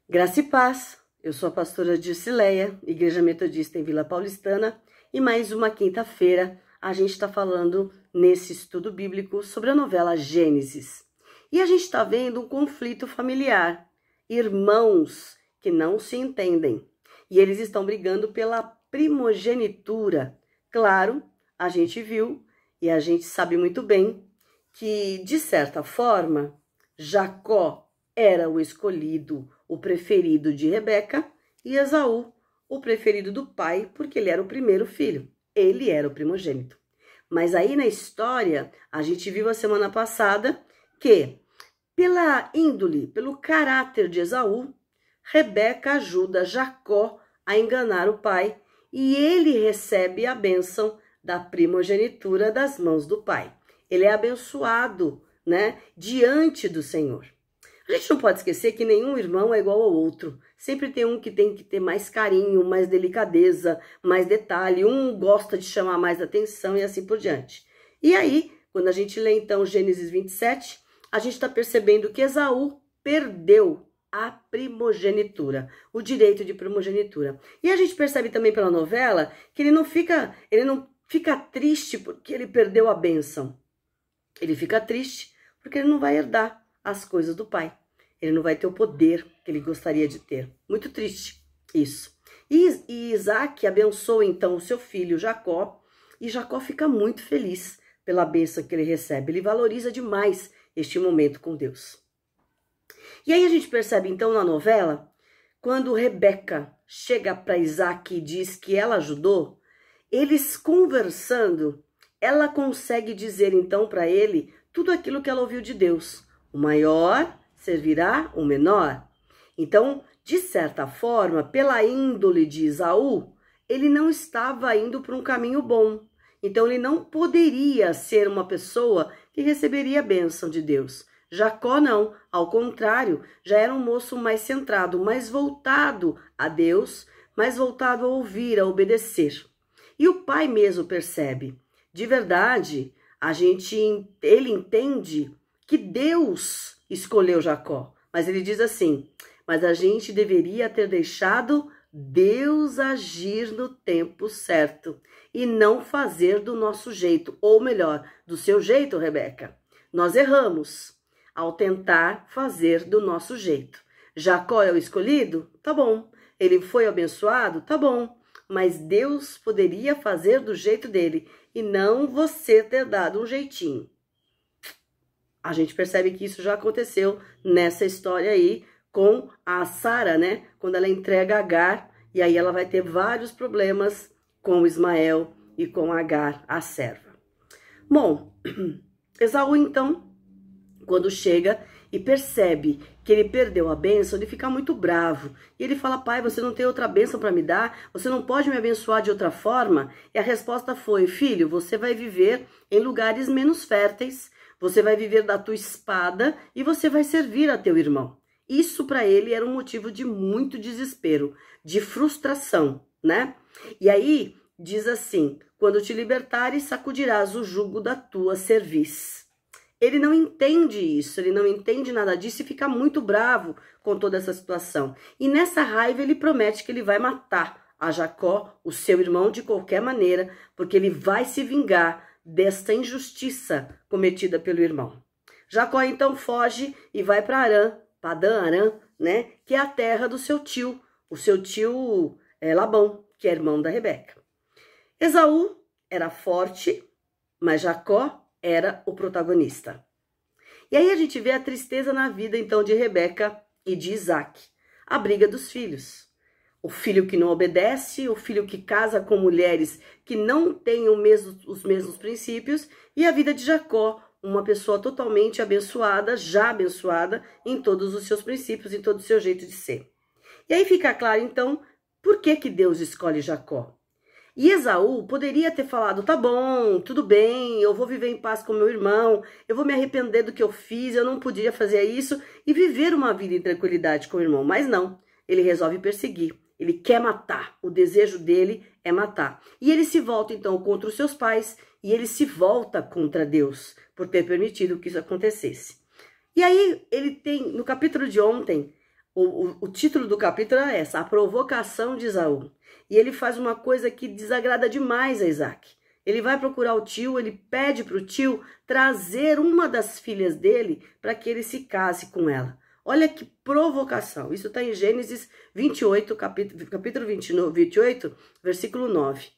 Graça e paz, eu sou a pastora Dircileia, Igreja Metodista em Vila Paulistana, e mais uma quinta-feira a gente está falando nesse estudo bíblico sobre a novela Gênesis. E a gente está vendo um conflito familiar, irmãos que não se entendem, e eles estão brigando pela primogenitura. Claro, a gente viu e a gente sabe muito bem que, de certa forma, Jacó era o escolhido, o preferido de Rebeca, e Esaú, o preferido do pai, porque ele era o primeiro filho. Ele era o primogênito. Mas aí na história, a gente viu a semana passada que, pela índole, pelo caráter de Esaú, Rebeca ajuda Jacó a enganar o pai e ele recebe a bênção da primogenitura das mãos do pai. Ele é abençoado, diante do Senhor. A gente não pode esquecer que nenhum irmão é igual ao outro. Sempre tem um que tem que ter mais carinho, mais delicadeza, mais detalhe. Um gosta de chamar mais atenção e assim por diante. E aí, quando a gente lê então Gênesis 27, a gente está percebendo que Esaú perdeu a primogenitura, o direito de primogenitura. E a gente percebe também pela novela que ele não fica triste porque ele perdeu a bênção. Ele fica triste porque ele não vai herdar as coisas do pai. Ele não vai ter o poder que ele gostaria de ter. Muito triste isso. E Isaac abençoa então o seu filho Jacó, e Jacó fica muito feliz pela bênção que ele recebe. Ele valoriza demais este momento com Deus. E aí a gente percebe então na novela, quando Rebeca chega para Isaac e diz que ela ajudou, eles conversando, ela consegue dizer então para ele tudo aquilo que ela ouviu de Deus. O maior servirá o menor. Então, de certa forma, pela índole de Esaú, ele não estava indo para um caminho bom. Então, ele não poderia ser uma pessoa que receberia a bênção de Deus. Jacó não, ao contrário, já era um moço mais centrado, mais voltado a Deus, mais voltado a ouvir, a obedecer. E o pai mesmo percebe. De verdade, ele entende que Deus escolheu Jacó, mas ele diz assim, mas a gente deveria ter deixado Deus agir no tempo certo e não fazer do nosso jeito, ou melhor, do seu jeito, Rebeca. Nós erramos ao tentar fazer do nosso jeito. Jacó é o escolhido? Tá bom. Ele foi abençoado? Tá bom. Mas Deus poderia fazer do jeito dele e não você ter dado um jeitinho. A gente percebe que isso já aconteceu nessa história aí com a Sara, Quando ela entrega Agar, e aí ela vai ter vários problemas com Ismael e com Agar, a serva. Bom, Esaú então, quando chega e percebe que ele perdeu a bênção, ele fica muito bravo. E ele fala, pai, você não tem outra bênção para me dar? Você não pode me abençoar de outra forma? E a resposta foi, filho, você vai viver em lugares menos férteis, você vai viver da tua espada e você vai servir a teu irmão. Isso para ele era um motivo de muito desespero, de frustração, E aí diz assim, quando te libertares, sacudirás o jugo da tua cerviz. Ele não entende isso, ele não entende nada disso e fica muito bravo com toda essa situação. E nessa raiva ele promete que ele vai matar a Jacó, o seu irmão, de qualquer maneira, porque ele vai se vingar desta injustiça cometida pelo irmão. Jacó então foge e vai para Padã-Arã, que é a terra do seu tio, o seu tio Labão, que é irmão da Rebeca. Esaú era forte, mas Jacó era o protagonista. E aí a gente vê a tristeza na vida então de Rebeca e de Isaac, a briga dos filhos. O filho que não obedece, o filho que casa com mulheres que não têm os mesmos princípios, e a vida de Jacó, uma pessoa totalmente abençoada, já abençoada em todos os seus princípios, em todo o seu jeito de ser. E aí fica claro, então, por que Deus escolhe Jacó? E Esaú poderia ter falado, tá bom, tudo bem, eu vou viver em paz com meu irmão, eu vou me arrepender do que eu fiz, eu não podia fazer isso, e viver uma vida em tranquilidade com o irmão. Mas não, ele resolve perseguir. Ele quer matar, o desejo dele é matar. E ele se volta então contra os seus pais e ele se volta contra Deus por ter permitido que isso acontecesse. E aí ele tem, no capítulo de ontem, O título do capítulo é essa, a provocação de Esaú. E ele faz uma coisa que desagrada demais a Isaac. Ele vai procurar o tio, ele pede para o tio trazer uma das filhas dele para que ele se case com ela. Olha que provocação. Isso está em Gênesis 28, capítulo 28, versículo 9.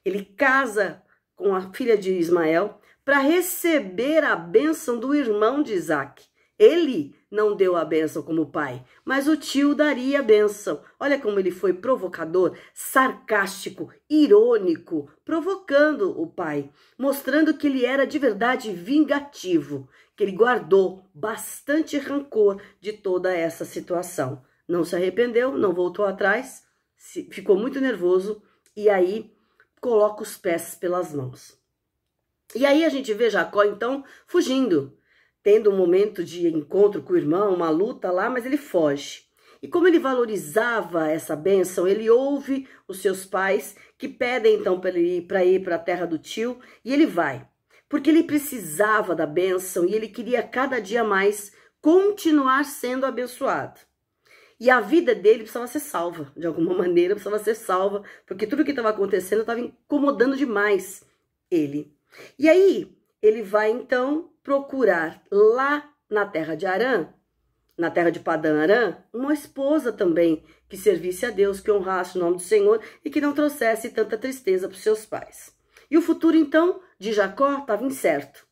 Ele casa com a filha de Ismael para receber a bênção do irmão de Isaac. Ele não deu a bênção como pai, mas o tio daria a bênção. Olha como ele foi provocador, sarcástico, irônico, provocando o pai, mostrando que ele era de verdade vingativo, que ele guardou bastante rancor de toda essa situação. Não se arrependeu, não voltou atrás, ficou muito nervoso e aí coloca os pés pelas mãos. E aí a gente vê Jacó então fugindo, tendo um momento de encontro com o irmão, uma luta lá, mas ele foge. E como ele valorizava essa bênção, ele ouve os seus pais que pedem então para ele ir para a terra do tio, e ele vai. Porque ele precisava da bênção e ele queria cada dia mais continuar sendo abençoado. E a vida dele precisava ser salva, de alguma maneira precisava ser salva, porque tudo que estava acontecendo estava incomodando demais ele. E aí ele vai então procurar lá na terra de Arã, na terra de Padã Arã, uma esposa também que servisse a Deus, que honrasse o nome do Senhor e que não trouxesse tanta tristeza para os seus pais. E o futuro então de Jacó estava incerto.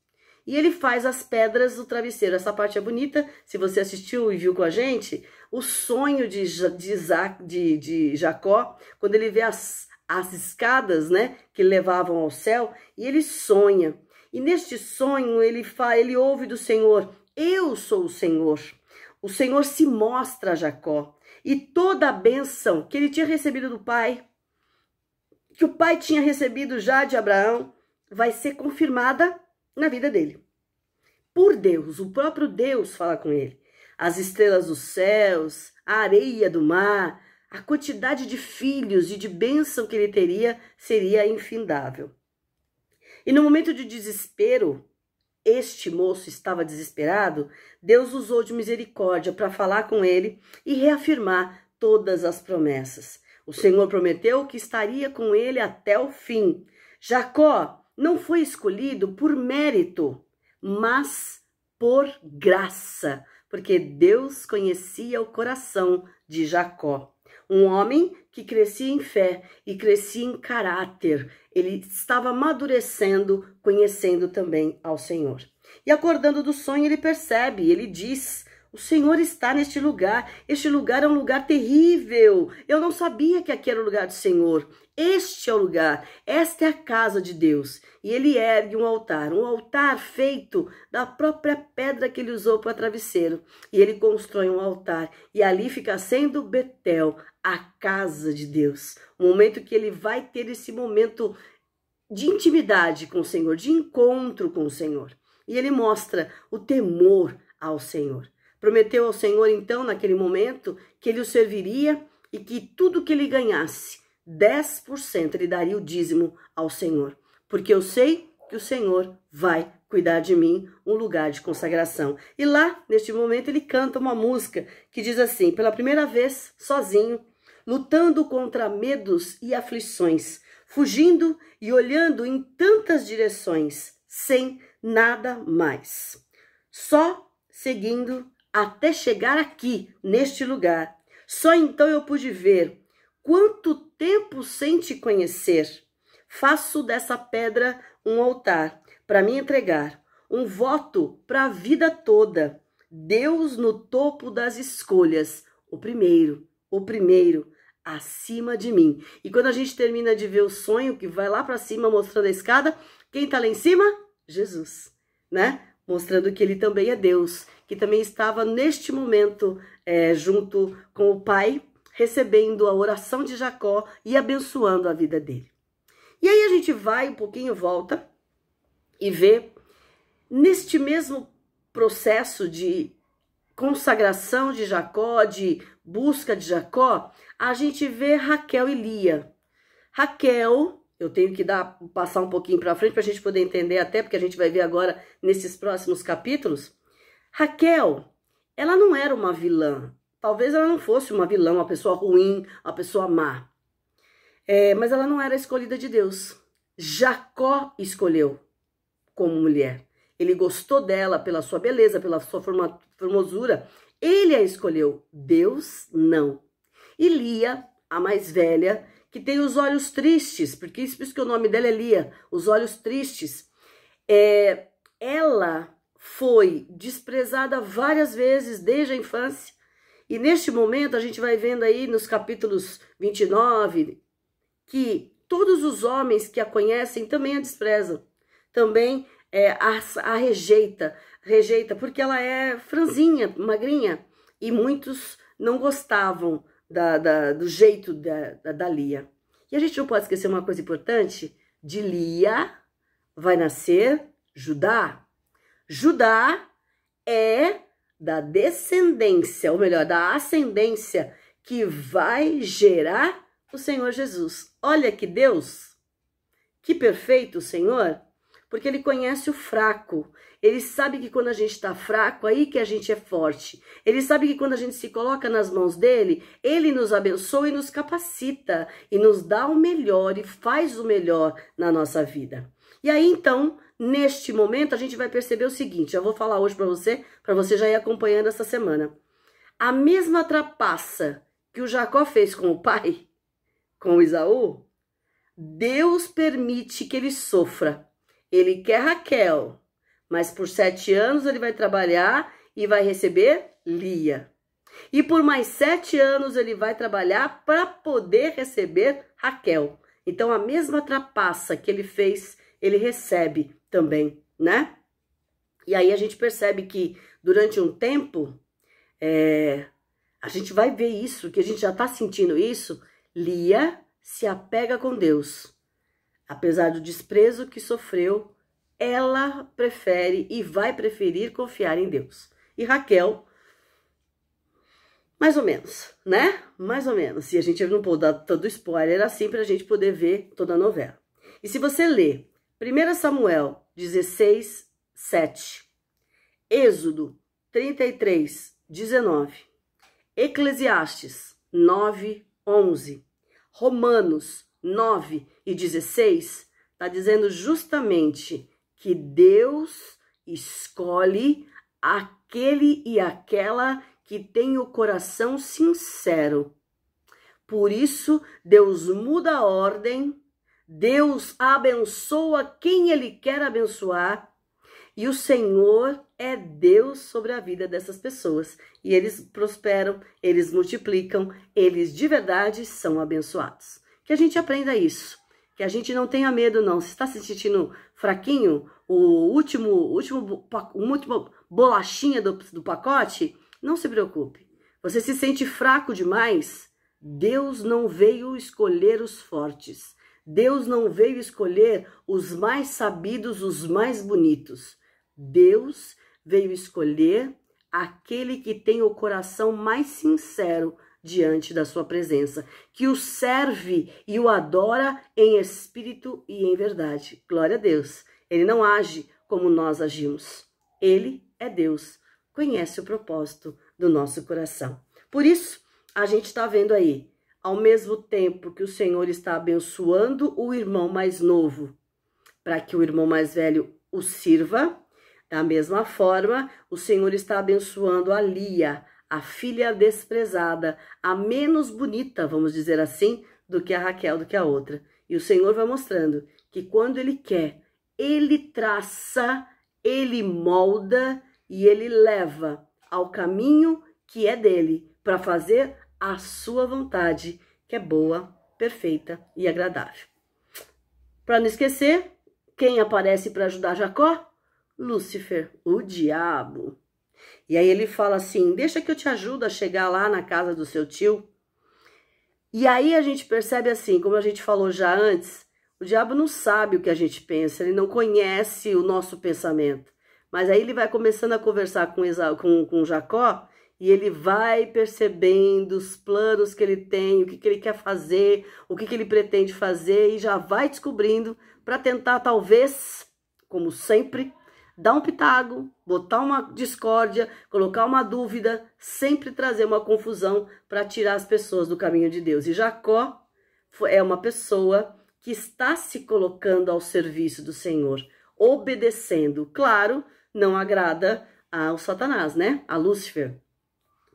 E ele faz as pedras do travesseiro. Essa parte é bonita, se você assistiu e viu com a gente, o sonho de Jacó, quando ele vê as escadas, né, que levavam ao céu, e ele sonha. E neste sonho ele ouve do Senhor, eu sou o Senhor. O Senhor se mostra a Jacó. E toda a bênção que ele tinha recebido do pai, que o pai tinha recebido já de Abraão, vai ser confirmada na vida dele. Por Deus, o próprio Deus fala com ele. As estrelas dos céus, a areia do mar, a quantidade de filhos e de bênção que ele teria seria infindável. E no momento de desespero, este moço estava desesperado, Deus usou de misericórdia para falar com ele e reafirmar todas as promessas. O Senhor prometeu que estaria com ele até o fim. Jacó não foi escolhido por mérito, mas por graça, porque Deus conhecia o coração de Jacó. Um homem que crescia em fé e crescia em caráter. Ele estava amadurecendo, conhecendo também ao Senhor. E acordando do sonho, ele percebe, ele diz, o Senhor está neste lugar. Este lugar é um lugar terrível. Eu não sabia que aqui era o lugar do Senhor. Este é o lugar, esta é a casa de Deus. E ele ergue um altar feito da própria pedra que ele usou para travesseiro. E ele constrói um altar. E ali fica sendo Betel, a casa de Deus. O momento que ele vai ter esse momento de intimidade com o Senhor, de encontro com o Senhor. E ele mostra o temor ao Senhor. Prometeu ao Senhor, então, naquele momento, que ele o serviria e que tudo que ele ganhasse, 10% ele daria o dízimo ao Senhor. Porque eu sei que o Senhor vai cuidar de mim, um lugar de consagração. E lá, neste momento, ele canta uma música que diz assim, pela primeira vez, sozinho, lutando contra medos e aflições, fugindo e olhando em tantas direções, sem nada mais. Só seguindo até chegar aqui, neste lugar. Só então eu pude ver quanto tempo sem te conhecer. Faço dessa pedra um altar para me entregar, um voto para a vida toda. Deus no topo das escolhas, o primeiro, acima de mim. E quando a gente termina de ver o sonho que vai lá para cima mostrando a escada, quem está lá em cima? Jesus, né? Mostrando que ele também é Deus, que também estava neste momento junto com o Pai, recebendo a oração de Jacó e abençoando a vida dele. E aí a gente vai um pouquinho, volta e vê neste mesmo processo de consagração de Jacó, de busca de Jacó, a gente vê Raquel e Lia. Raquel, eu tenho que passar um pouquinho para frente para a gente poder entender até, porque a gente vai ver agora nesses próximos capítulos. Raquel, ela não era uma vilã, Talvez ela não fosse uma vilã, uma pessoa ruim, uma pessoa má. Mas ela não era escolhida de Deus. Jacó escolheu como mulher. Ele gostou dela pela sua beleza, pela sua formosura. Ele a escolheu. Deus não. E Lia, a mais velha, que tem os olhos tristes, porque isso que o nome dela é Lia, os olhos tristes. Ela foi desprezada várias vezes desde a infância. E neste momento a gente vai vendo aí nos capítulos 29 que todos os homens que a conhecem também a desprezam. Também a rejeita, porque ela é franzinha, magrinha. E muitos não gostavam do jeito da Lia. E a gente não pode esquecer uma coisa importante: de Lia vai nascer Judá. Judá é da descendência, ou melhor, da ascendência que vai gerar o Senhor Jesus. Olha que Deus, que perfeito o Senhor, porque Ele conhece o fraco. Ele sabe que quando a gente está fraco, aí que a gente é forte. Ele sabe que quando a gente se coloca nas mãos dele, Ele nos abençoa e nos capacita, e nos dá o melhor, e faz o melhor na nossa vida. E aí, então, neste momento, a gente vai perceber o seguinte, já vou falar hoje para você já ir acompanhando essa semana. A mesma trapaça que o Jacó fez com o pai, com o Esaú, Deus permite que ele sofra. Ele quer Raquel, mas por 7 anos ele vai trabalhar e vai receber Lia. E por mais 7 anos ele vai trabalhar para poder receber Raquel. Então a mesma trapaça que ele fez, ele recebe também, né? E aí a gente percebe que durante um tempo, a gente vai ver isso, que a gente já está sentindo isso. Lia se apega com Deus. Apesar do desprezo que sofreu, ela prefere e vai preferir confiar em Deus. E Raquel, mais ou menos, né? Mais ou menos. E a gente não pode dar todo spoiler assim para a gente poder ver toda a novela. E se você ler 1 Samuel 16, 7, Êxodo 33, 19, Eclesiastes 9, 11, Romanos 9 e 16, está dizendo justamente que Deus escolhe aquele e aquela que tem o coração sincero. Por isso, Deus muda a ordem, Deus abençoa quem Ele quer abençoar, e o Senhor é Deus sobre a vida dessas pessoas. E eles prosperam, eles multiplicam, eles de verdade são abençoados. Que a gente aprenda isso, que a gente não tenha medo não. Se está se sentindo fraquinho, o último bolachinha do pacote, não se preocupe. Você se sente fraco demais? Deus não veio escolher os fortes. Deus não veio escolher os mais sabidos, os mais bonitos. Deus veio escolher aquele que tem o coração mais sincero diante da sua presença, que o serve e o adora em espírito e em verdade. Glória a Deus. Ele não age como nós agimos. Ele é Deus, conhece o propósito do nosso coração. Por isso, a gente está vendo aí, ao mesmo tempo que o Senhor está abençoando o irmão mais novo, para que o irmão mais velho o sirva, da mesma forma, o Senhor está abençoando a Lia, a filha desprezada, a menos bonita, vamos dizer assim, do que a Raquel, do que a outra. E o Senhor vai mostrando que quando Ele quer, Ele traça, Ele molda e Ele leva ao caminho que é dele, para fazer a sua vontade, que é boa, perfeita e agradável. Para não esquecer, quem aparece para ajudar Jacó? Lúcifer, o diabo. E aí ele fala assim, deixa que eu te ajudo a chegar lá na casa do seu tio. E aí a gente percebe assim, como a gente falou já antes, o diabo não sabe o que a gente pensa, ele não conhece o nosso pensamento. Mas aí ele vai começando a conversar com Jacó, e ele vai percebendo os planos que ele tem, o que ele quer fazer, o que ele pretende fazer, e já vai descobrindo para tentar, talvez, como sempre, dar um pitaco, botar uma discórdia, colocar uma dúvida, sempre trazer uma confusão para tirar as pessoas do caminho de Deus. E Jacó é uma pessoa que está se colocando ao serviço do Senhor, obedecendo. Claro, não agrada ao Satanás, né? A Lúcifer.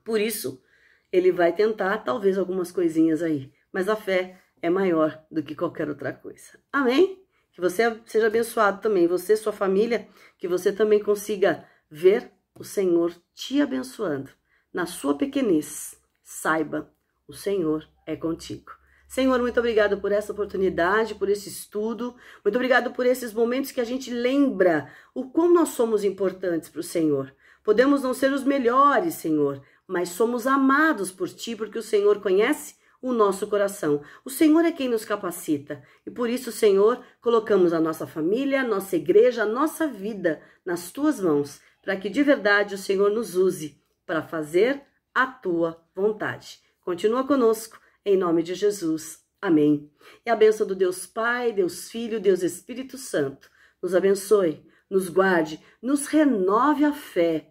Por isso, ele vai tentar talvez algumas coisinhas aí. Mas a fé é maior do que qualquer outra coisa. Amém? Que você seja abençoado também, você, sua família, que você também consiga ver o Senhor te abençoando. Na sua pequenez, saiba, o Senhor é contigo. Senhor, muito obrigado por essa oportunidade, por esse estudo. Muito obrigado por esses momentos que a gente lembra o quão nós somos importantes para o Senhor. Podemos não ser os melhores, Senhor, mas somos amados por Ti, porque o Senhor conhece o nosso coração. O Senhor é quem nos capacita. E por isso, Senhor, colocamos a nossa família, a nossa igreja, a nossa vida nas Tuas mãos, para que de verdade o Senhor nos use para fazer a Tua vontade. Continua conosco, em nome de Jesus. Amém. E a bênção do Deus Pai, Deus Filho, Deus Espírito Santo nos abençoe, nos guarde, nos renove a fé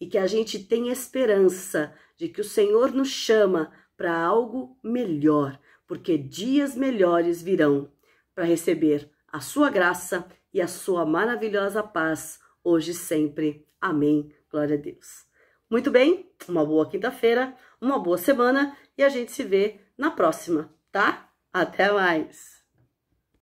e que a gente tenha esperança de que o Senhor nos chama para algo melhor, porque dias melhores virão para receber a sua graça e a sua maravilhosa paz, hoje e sempre. Amém. Glória a Deus. Muito bem, uma boa quinta-feira, uma boa semana e a gente se vê na próxima, tá? Até mais!